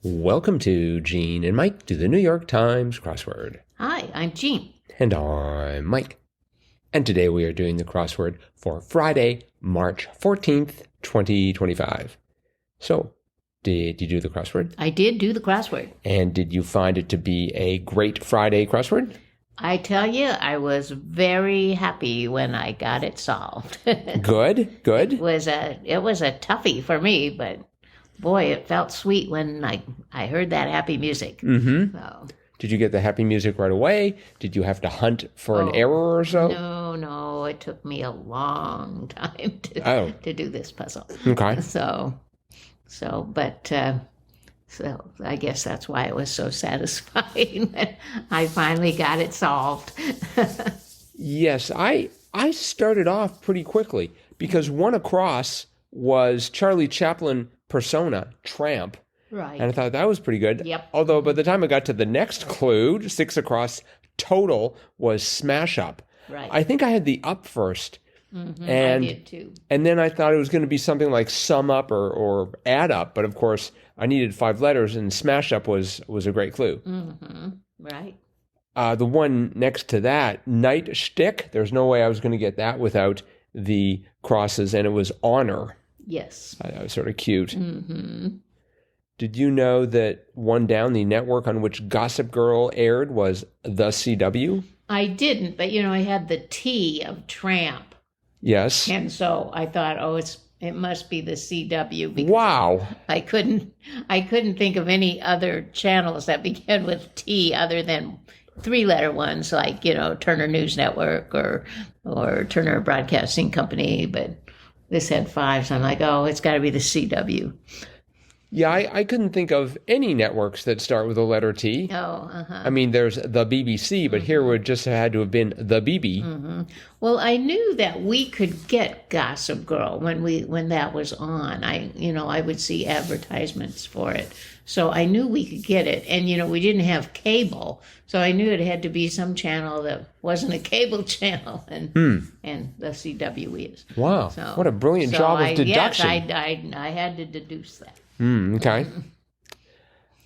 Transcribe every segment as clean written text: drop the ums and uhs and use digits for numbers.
Welcome to Gene and Mike do the New York Times crossword. Hi, I'm Jean. And I'm Mike. And today we are doing the crossword for Friday, March 14th, 2025. So, did you do the crossword? I did do the crossword. And did you find it to be a great Friday crossword? I tell you, I was very happy when I got it solved. Good. It was a toughie for me, but boy, it felt sweet when I heard that happy music. Mm-hmm. So, Did you get the happy music right away? Did you have to hunt for an error or so? No, it took me a long time to do this puzzle. Okay. So I guess that's why it was so satisfying that I finally got it solved. Yes, I started off pretty quickly because one across was Charlie Chaplin persona, Tramp. Right. And I thought that was pretty good. Yep. Although by the time I got to the next clue, 6 across total was Smash Up. Right. I think I had the up first. Mm-hmm, And I did too. And then I thought it was going to be something like sum up or add up. But of course, I needed 5 letters, and Smash Up was a great clue. Mm-hmm. Right. The one next to that, Night Shtick, there's no way I was going to get that without the crosses, and it was Honor. Yes. That was sort of cute. Mm-hmm. Did you know that one down, the network on which Gossip Girl aired was the CW? I didn't, but I had the T of Tramp. Yes. And so I thought, it must be the CW. Because Wow. I couldn't think of any other channels that began with T other than 3-letter ones like, Turner News Network or Turner Broadcasting Company. But this had 5, so I'm like, it's got to be the CW. Yeah, I couldn't think of any networks that start with the letter T. Oh, uh-huh. I mean, there's the BBC, but here would just had to have been the BB. Mm-hmm. Well, I knew that we could get Gossip Girl when that was on. I would see advertisements for it, so I knew we could get it. And we didn't have cable, so I knew it had to be some channel that wasn't a cable channel, and the CW is. Wow, So, what a brilliant job of deduction! Yes, I had to deduce that. Okay.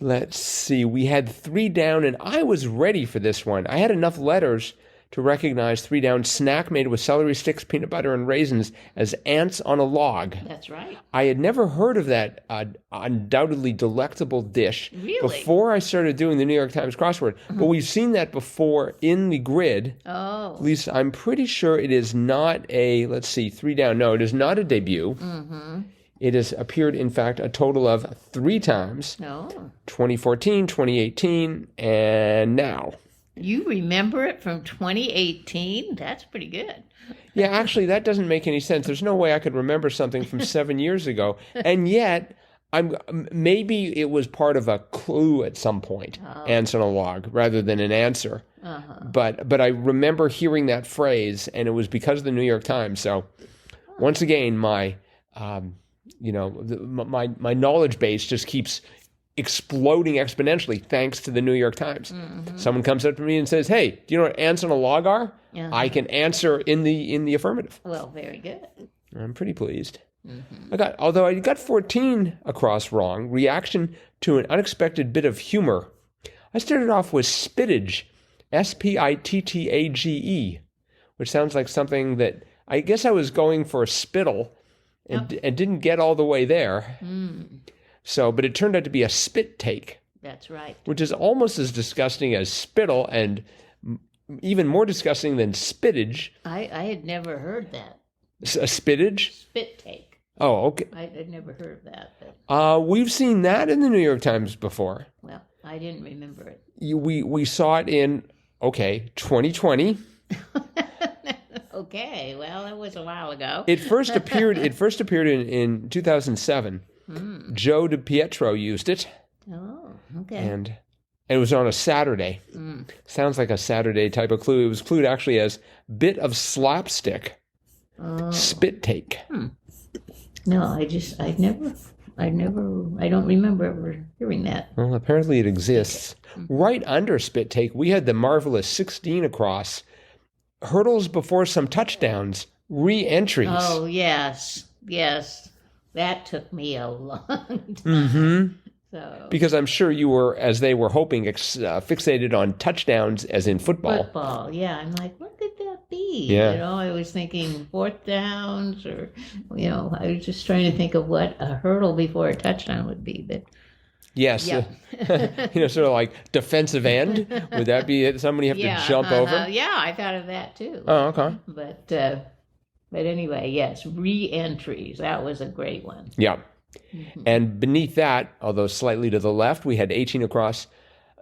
Let's see. We had 3 down, and I was ready for this one. I had enough letters to recognize 3 down, snack made with celery sticks, peanut butter, and raisins as ants on a log. That's right. I had never heard of that undoubtedly delectable dish before I started doing the New York Times crossword. But we've seen that before in the grid. Oh. At least I'm pretty sure it is not a, 3 down. No, it is not a debut. Mm-hmm. It has appeared, in fact, a total of 3 times. Oh. 2014, 2018, and now. You remember it from 2018? That's pretty good. Yeah, actually, that doesn't make any sense. There's no way I could remember something from 7 years ago. And yet, maybe it was part of a clue at some point, ants on a log, rather than an answer. Uh-huh. But I remember hearing that phrase, and it was because of the New York Times. So, once again, my knowledge base just keeps exploding exponentially thanks to the New York Times. Mm-hmm. Someone comes up to me and says, "Hey, do you know what ants on a log are?" Uh-huh. I can answer in the affirmative. Well, very good. I'm pretty pleased. Mm-hmm. Although I got 14 across wrong, reaction to an unexpected bit of humor. I started off with spittage, Spittage, which sounds like something that I guess I was going for spittle. And didn't get all the way there. Mm. So, but it turned out to be a spit take. That's right. Which is almost as disgusting as spittle and even more disgusting than spittage. I had never heard that. A spittage? Spit take. Oh, okay. I had never heard of that. But... we've seen that in the New York Times before. Well, I didn't remember it. We saw it in, 2020. Okay, well, that was a while ago. It first appeared in 2007. Joe DiPietro used it. Oh, okay. And it was on a Saturday. Sounds like a Saturday type of clue. It was clued actually as bit of slapstick. Spit take. No, I don't remember ever hearing that. Well, apparently it exists. Right under spit take, we had the marvelous 16 across. Hurdles before some touchdowns, re-entries. Oh, yes. That took me a long time. Mm-hmm. So Because I'm sure you were, as they were hoping, fixated on touchdowns as in football. football, yeah. I'm like, what could that be? Yeah. You know, I was thinking fourth downs, or I was just trying to think of what a hurdle before a touchdown would be. But Yes. yeah, Sort of like defensive end. Would that be it? Somebody have to jump over? Yeah, I thought of that too. Oh, okay. But anyway, yes, re-entries. That was a great one. Yeah. And beneath that, although slightly to the left, we had 18 across.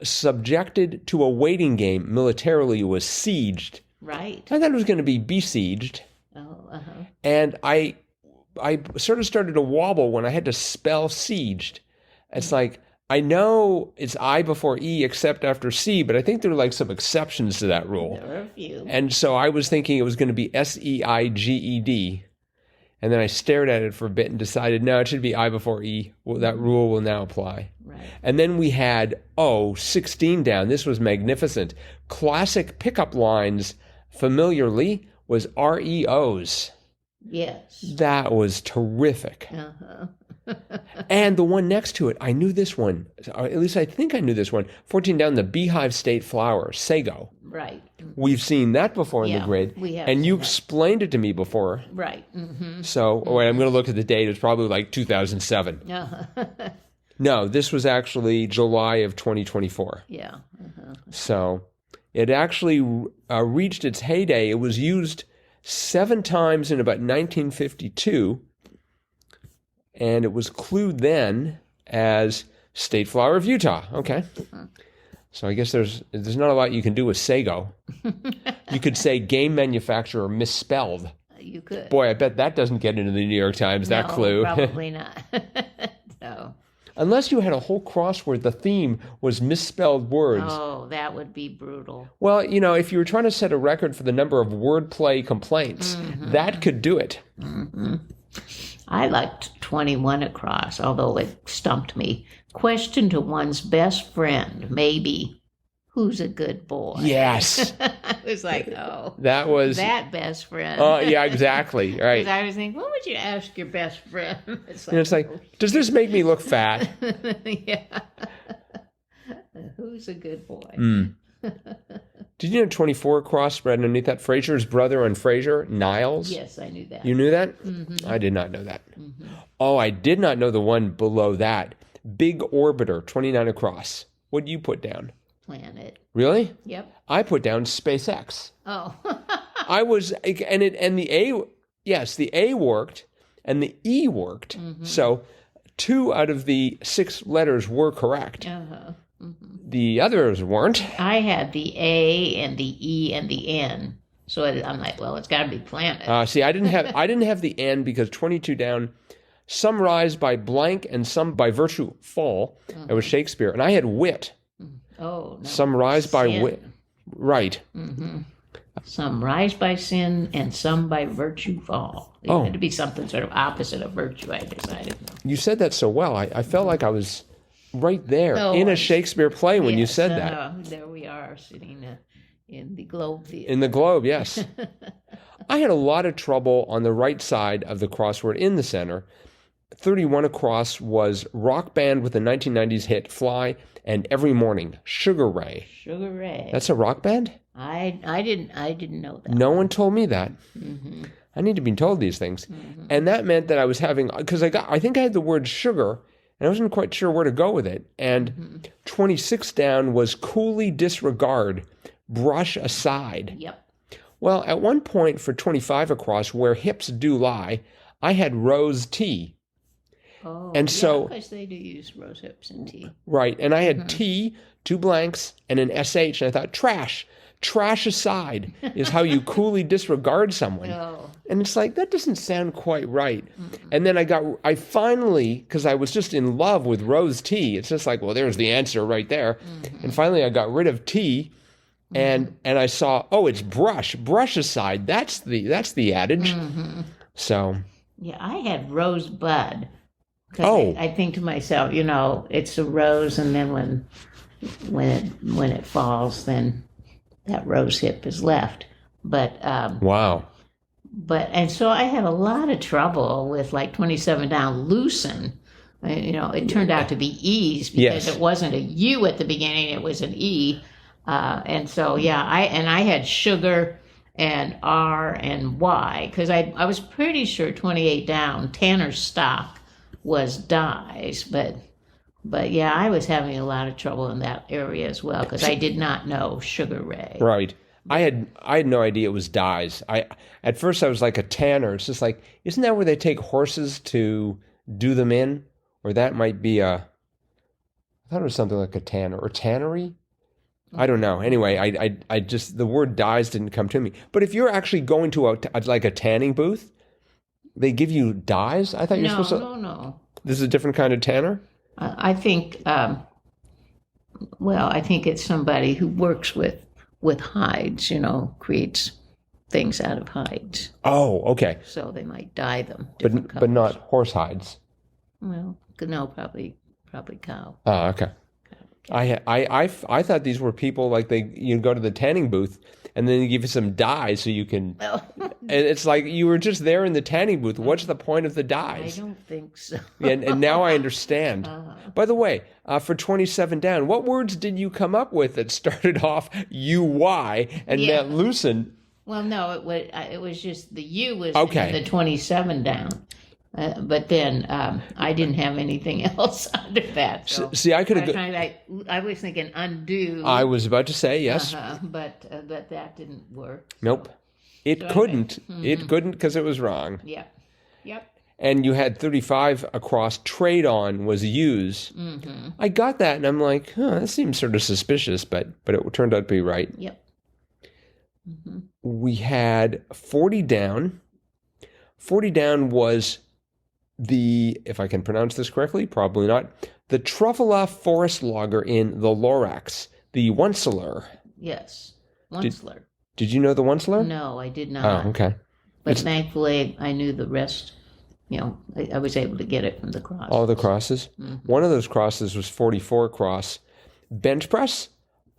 Subjected to a waiting game militarily was sieged. Right. I thought it was going to be besieged. Oh, And I sort of started to wobble when I had to spell sieged. It's like, I know it's I before E except after C, but I think there are like some exceptions to that rule. there were a few. And so I was thinking it was going to be SEIGED. And then I stared at it for a bit and decided, no, it should be I before E. Well, that rule will now apply. Right. And then we had 16 down. This was magnificent. Classic pickup lines familiarly was REOs. Yes. That was terrific. Uh-huh. And the one next to it, I knew this one. Or at least I think I knew this one. 14 down, the Beehive State Flower, Sago. Right. We've seen that before in the grid. we have and you seen that. explained it to me before. Right. Mm-hmm. So, wait, I'm going to look at the date. It's probably like 2007. Uh-huh. No, this was actually July of 2024. Yeah. Uh-huh. So it actually reached its heyday. It was used 7 times in about 1952, and it was clued then as State Flower of Utah. Okay. So I guess there's not a lot you can do with Sago. You could say game manufacturer misspelled. You could. Boy, I bet that doesn't get into the New York Times, that No, clue. Probably not. No. Unless you had a whole crossword, the theme was misspelled words. Oh, that would be brutal. Well, if you were trying to set a record for the number of wordplay complaints, that could do it. Mm-hmm. I liked 21 across, although it stumped me. Question to one's best friend, maybe. Who's a good boy? Yes. I was like, oh. That was... That best friend. Oh, yeah, exactly. Right. Because I was thinking, what would you ask your best friend? It's like, does this make me look fat? Yeah. Who's a good boy? Mm. Did you know 24 across spread underneath that? Fraser's brother on Fraser, Niles? Yes, I knew that. You knew that? Mm-hmm. I did not know that. Mm-hmm. Oh, I did not know the one below that. Big Orbiter, 29 across. What did you put down? Planet. Really? Yep. I put down SpaceX. Oh. I was, and the A, yes, the A worked and the E worked. Mm-hmm. So 2 out of the 6 letters were correct. Uh-huh. Mm-hmm. The others weren't. I had the A and the E and the N. So I'm like, well, it's got to be planet. See, I didn't have the N because 22 down, some rise by blank and some by virtue fall. It was Shakespeare. And I had wit. Oh, no. Some rise by Sin. wit. Right. Mm-hmm. Some rise by sin and some by virtue fall. It had to be something sort of opposite of virtue, I decided. You said that so well. I felt like I was right there in a Shakespeare play when you said that. There we are sitting in the Globe Theater. In the Globe, yes. I had a lot of trouble on the right side of the crossword in the center. 31 across was rock band with the 1990s hit Fly and Every Morning, Sugar Ray. Sugar Ray. That's a rock band? I didn't know that. No one told me that. Mm-hmm. I need to be told these things. Mm-hmm. And that meant that I was having, because I think I had the word sugar, and I wasn't quite sure where to go with it. And 26 down was coolly disregard, brush aside. Yep. Well, at one point for 25 across, where hips do lie, I had rose tea. Oh, and so, because they do use rose hips and tea. Right. And I had T, 2 blanks, and an SH. And I thought, trash aside is how you coolly disregard someone. Oh. And it's like, that doesn't sound quite right. And then I finally, because I was just in love with rose tea, it's just like, well, there's the answer right there. And finally I got rid of T, and I saw, it's brush aside. That's the adage. So. Yeah, I had rosebud. I think to myself, it's a rose, and then when it falls, then that rose hip is left. But Wow. And so I had a lot of trouble with like 27 down, loosen, It turned out to be E's because it wasn't a U at the beginning; it was an E. And so, I had sugar and R and Y because I was pretty sure 28 down Tanner's stock was dyes, but I was having a lot of trouble in that area as well because I did not know SUGARRAY. Right. I had no idea it was dyes. At first I was like a tanner. It's just like, isn't that where they take horses to do them in? Or that might be I thought it was something like a tanner or tannery. I don't know. Anyway, I just, the word dyes didn't come to me. But if you're actually going to a tanning booth, they give you dyes? I thought you were supposed to. No. This is a different kind of tanner? I think, I think it's somebody who works with hides, creates things out of hides. Oh, okay. So they might dye them. But not horse hides. Well, no, probably cow. Oh, okay. I thought these were people like you go to the tanning booth and then they give you some dye so you can. Oh. And it's like you were just there in the tanning booth. What's the point of the dyes? I don't think so. and now I understand. By the way, for 27 down, what words did you come up with that started off UY and meant loosen? Well, no, it was just the U was okay. In the 27 down. But then I didn't have anything else under that. So see, I could have. I was thinking undo. I was about to say yes, but that didn't work. Nope, it couldn't. Mm-hmm. It couldn't because it was wrong. Yeah. Yep. And you had 35 across. Trade on was use. Mm-hmm. I got that, and I'm like, that seems sort of suspicious, but it turned out to be right. Yep. Mm-hmm. We had 40 down. 40 down was if I can pronounce this correctly, probably not, the Truffala forest logger in the Lorax, the Onceler. Yes, Onceler. Did you know the Onceler? No, I did not. Oh, okay. But thankfully, I knew the rest. I was able to get it from the crosses. All the crosses? Mm-hmm. One of those crosses was 44 cross. Bench press?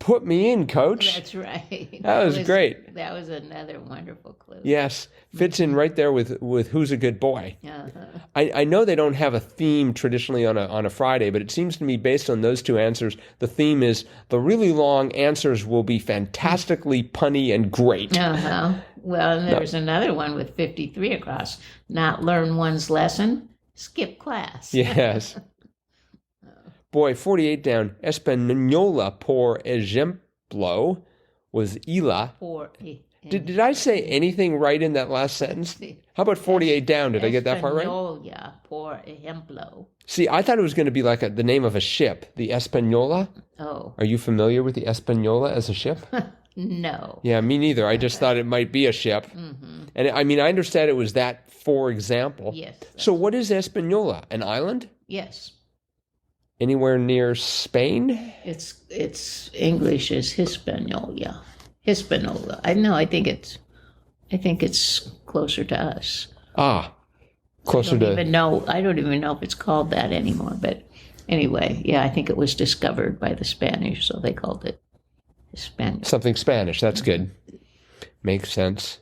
Put me in, coach. That's right. That was great. That was another wonderful clue. Yes. Fits in right there with Who's a Good Boy. Uh-huh. I know they don't have a theme traditionally on a Friday, but it seems to me based on those two answers, the theme is the really long answers will be fantastically punny and great. Uh-huh. Well, and there's another one with 53 across. Not learn one's lesson, skip class. Yes. Boy, 48 down. Española por ejemplo was Ila. Did I say anything right in that last sentence? How about 48 down? Did I get that part right? Española por ejemplo. See, I thought it was going to be like the name of a ship, the Española. Oh. Are you familiar with the Española as a ship? No. Yeah, me neither. I just thought it might be a ship. Mm-hmm. And I understand it was that, for example. Yes. So what is Española? An island? Yes. Anywhere near Spain? It's English is Hispaniola. Hispaniola. I think it's closer to us. Closer to. I don't even know if it's called that anymore. But anyway, I think it was discovered by the Spanish, so they called it Hispaniola. Something Spanish. That's good. Makes sense.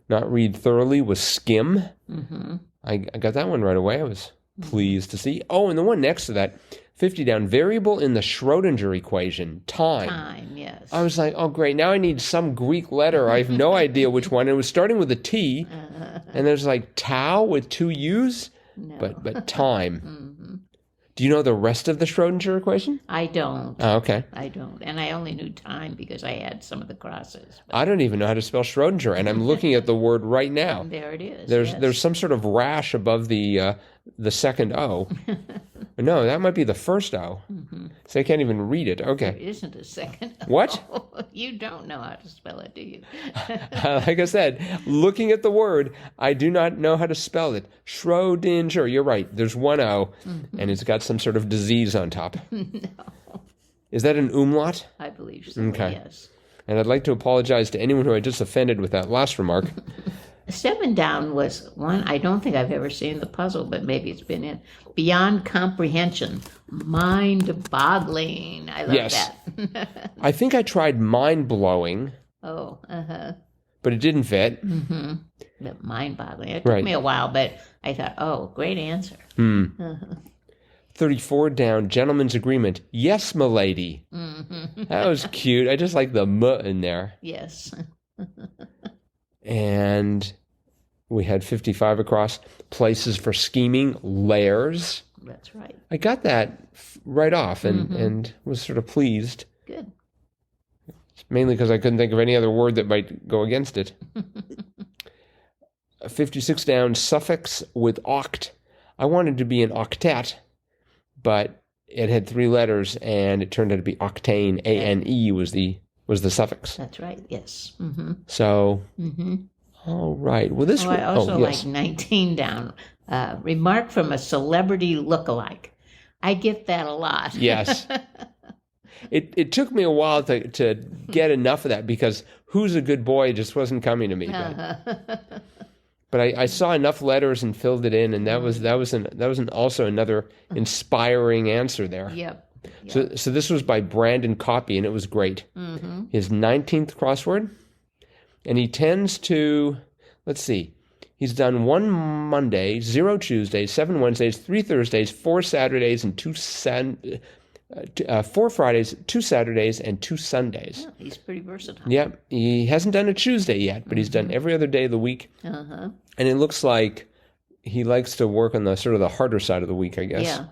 Not read thoroughly was skim. Mm-hmm. I got that one right away. I was pleased to see. Oh, and the one next to that, 50 down, variable in the Schrodinger equation, time. Time, yes. I was like, oh, great. Now I need some Greek letter. I have no idea which one. It was starting with a T, and there's like tau with two U's, no. but time. Mm-hmm. Do you know the rest of the Schrodinger equation? I don't. Oh, okay. I don't. And I only knew time because I had some of the crosses. I don't even know how to spell Schrodinger, and I'm looking at the word right now. There it is. There's some sort of rash above the second O. No, that might be the first O. Mm-hmm. So I can't even read it. Okay. There isn't a second O. What? You don't know how to spell it, do you? Like I said, looking at the word, I do not know how to spell it. Schrodinger. You're right. There's one O, and it's got some sort of disease on top. No. Is that an umlaut? I believe so, okay. Yes. And I'd like to apologize to anyone who I just offended with that last remark. 7 down was one, I don't think I've ever seen the puzzle, but maybe it's been in. Beyond comprehension, mind-boggling. I love that. I think I tried mind-blowing. Oh, uh-huh. but it didn't fit. Mind-boggling. It took me a while, but I thought, oh, great answer. 34 down, gentleman's agreement. Yes, m'lady. That was cute. I just like the "m" in there. Yes. And we had 55 across. Places for scheming, layers. That's right. I got that right off and was sort of pleased. Good. Mainly because I couldn't think of any other word that might go against it. 56 down, suffix with oct. I wanted to be an octet, but it had 3 letters, and it turned out to be octane. A-N-E was the suffix. That's right, yes. So, all right. Well, this I also like 19 down. Remark from a celebrity lookalike. I get that a lot. Yes. It took me a while to get enough of that, because who's a good boy just wasn't coming to me. But I saw enough letters and filled it in, and that was also another inspiring answer there. Yep. So this was by Brandon Copy, and it was great. His 19th crossword, and he tends to, let's see, he's done 1 Monday, 0 Tuesdays, 7 Wednesdays, 3 Thursdays, 4 Saturdays, and 4 Fridays, 2 Saturdays, and 2 Sundays. Yeah, he's pretty versatile. Yep. He hasn't done a Tuesday yet, but he's done every other day of the week. And it looks like he likes to work on the sort of the harder side of the week, I guess. Yeah.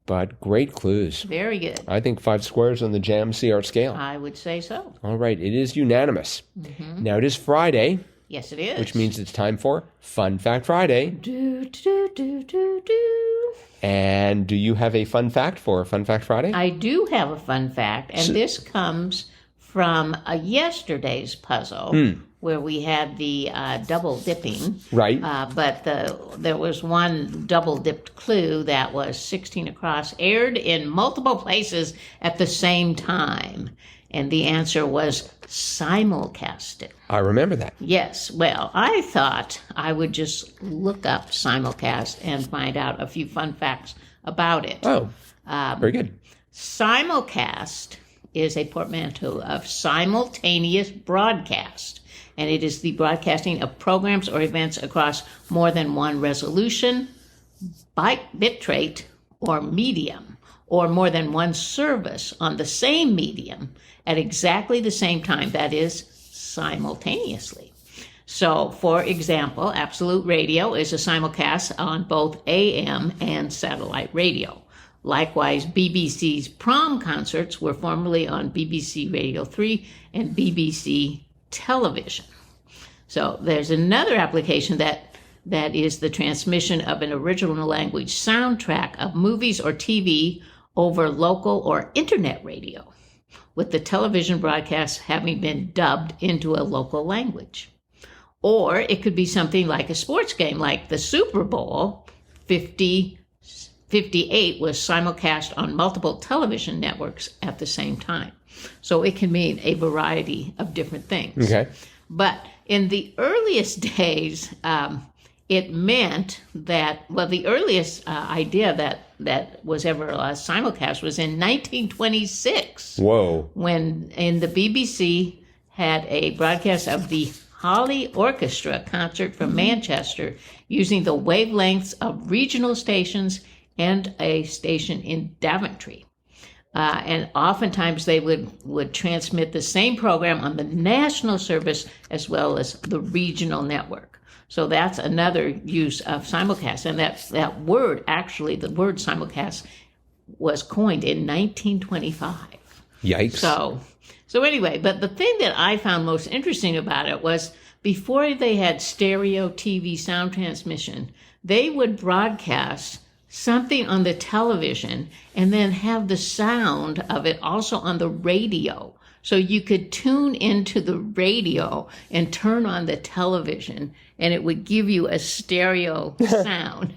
But great clues. Very good. I think 5 squares on the Jam CR scale. I would say so. All right. It is unanimous. Now it is Friday. Yes, it is. Which means it's time for Fun Fact Friday. Do, do, do, do, do. And do you have a fun fact for Fun Fact Friday? I do have a fun fact, and this comes from yesterday's puzzle, where we had the double dipping. Right. But there was one double dipped clue that was 16 across, aired in multiple places at the same time. And the answer was simulcasting. I remember that. Yes. Well, I thought I would just look up simulcast and find out a few fun facts about it. Oh, very good. Simulcast is a portmanteau of simultaneous broadcast, and it is the broadcasting of programs or events across more than one resolution, bitrate, or medium, or more than one service on the same medium at exactly the same time, that is, simultaneously. So, for example, Absolute Radio is a simulcast on both AM and satellite radio. Likewise, BBC's prom concerts were formerly on BBC Radio 3 and BBC Television. So there's another application that is the transmission of an original language soundtrack of movies or TV over local or internet radio, with the television broadcast having been dubbed into a local language. Or it could be something like a sports game, like the Super Bowl 58 was simulcast on multiple television networks at the same time. So it can mean a variety of different things. Okay. But in the earliest days, it meant that, well, the earliest idea that was ever simulcast was in 1926. Whoa. When in the BBC had a broadcast of the Holly Orchestra concert from Manchester using the wavelengths of regional stations and a station in Daventry. And oftentimes they would transmit the same program on the national service as well as the regional network. So that's another use of simulcast. And that word, actually, the word simulcast was coined in 1925. Yikes. So anyway, but the thing that I found most interesting about it was before they had stereo TV sound transmission, they would broadcast something on the television and then have the sound of it also on the radio. So you could tune into the radio and turn on the television and it would give you a stereo sound.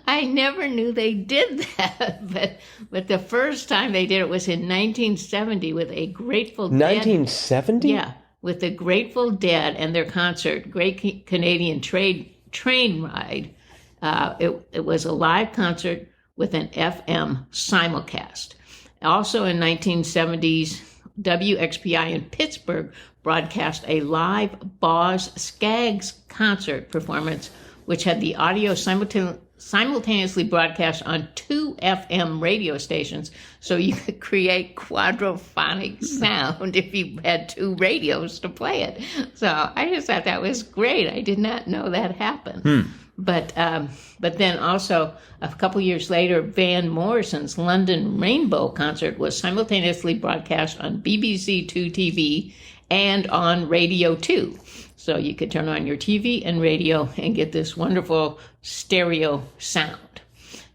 I never knew they did that, but the first time they did it was in 1970 with a Grateful Dead. 1970? Yeah, with the Grateful Dead and their concert, Great Canadian Train Ride. It was a live concert with an FM simulcast. Also in 1970s, WXPI in Pittsburgh broadcast a live Boz Scaggs concert performance, which had the audio simultaneously broadcast on 2 FM radio stations, so you could create quadraphonic sound if you had 2 radios to play it. So I just thought that was great. I did not know that happened. But then also a couple years later, Van Morrison's London Rainbow concert was simultaneously broadcast on BBC 2 TV and on Radio 2. So you could turn on your TV and radio and get this wonderful stereo sound.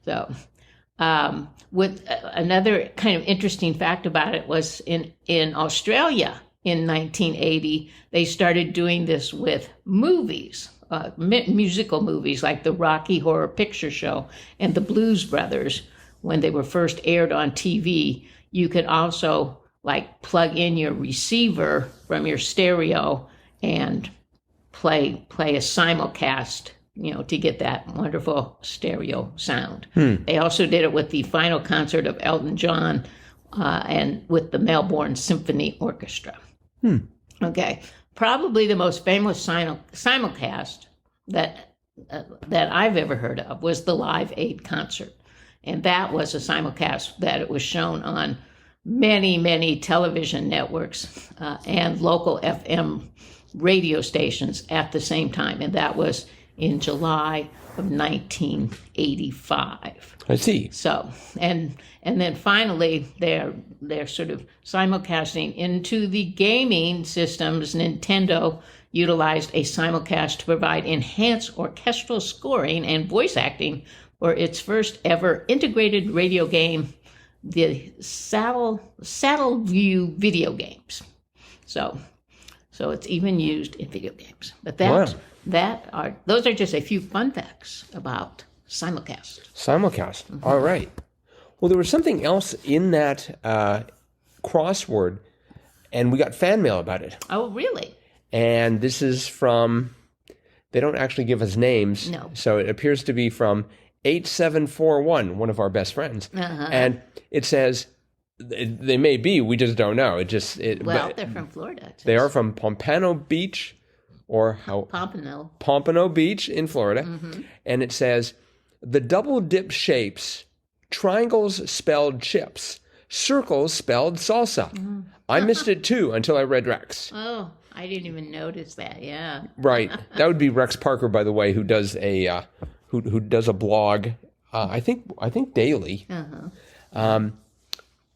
So with another kind of interesting fact about it was in Australia in 1980, they started doing this with movies. Musical movies like the Rocky Horror Picture Show and the Blues Brothers, when they were first aired on TV, you could also like plug in your receiver from your stereo and play a simulcast, to get that wonderful stereo sound. They also did it with the final concert of Elton John and with the Melbourne Symphony Orchestra. Okay. Probably the most famous simulcast that I've ever heard of was the Live Aid concert. And that was a simulcast that it was shown on many, many television networks and local FM radio stations at the same time. And that was in July of 1985. I see. So, and then finally, they're sort of simulcasting into the gaming systems. Nintendo utilized a simulcast to provide enhanced orchestral scoring and voice acting for its first ever integrated radio game, the Saddle View video games. So it's even used in video games. But those are just a few fun facts about simulcast. Simulcast. All right. Well, there was something else in that crossword, and we got fan mail about it. Oh, really? And this is from, they don't actually give us names. No. So it appears to be from 8741, one of our best friends. And it says, they may be, we just don't know. They're from Florida. They are from Pompano Beach, or Pompano Beach in Florida. And it says, the double dip shapes, triangles spelled chips, circles spelled salsa. I missed it too until I read Rex. Oh, I didn't even notice that. Yeah. Right. That would be Rex Parker, by the way, who does a who does a blog. I think daily.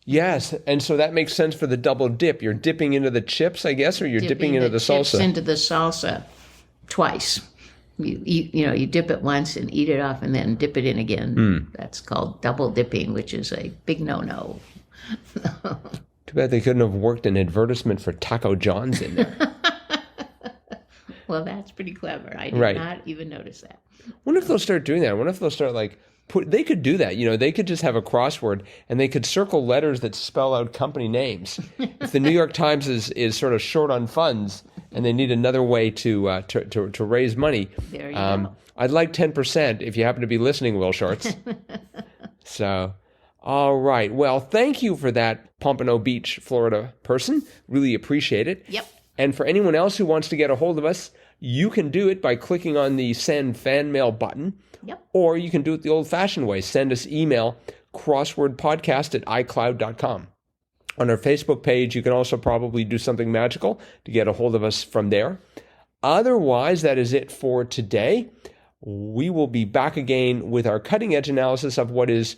Yes, and so that makes sense for the double dip. You're dipping into the chips, I guess, or you're dipping into the salsa. Chips into the salsa twice. You dip it once and eat it off, and then dip it in again. That's called double dipping, which is a big no-no. Too bad they couldn't have worked an advertisement for Taco John's in there. Well, that's pretty clever. I did not even notice that. I wonder if they'll start doing that. I wonder if they'll start they could do that. They could just have a crossword and they could circle letters that spell out company names. If the New York Times is sort of short on funds and they need another way to raise money, there you go. I'd like 10% if you happen to be listening, Will Shorts. So, all right. Well, thank you for that, Pompano Beach, Florida person. Really appreciate it. Yep. And for anyone else who wants to get a hold of us, you can do it by clicking on the send fan mail button. Yep. Or you can do it the old-fashioned way. Send us email, crosswordpodcast@icloud.com. On our Facebook page, you can also probably do something magical to get a hold of us from there. Otherwise, that is it for today. We will be back again with our cutting-edge analysis of what is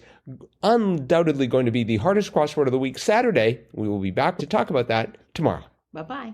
undoubtedly going to be the hardest crossword of the week, Saturday. We will be back to talk about that tomorrow. Bye-bye.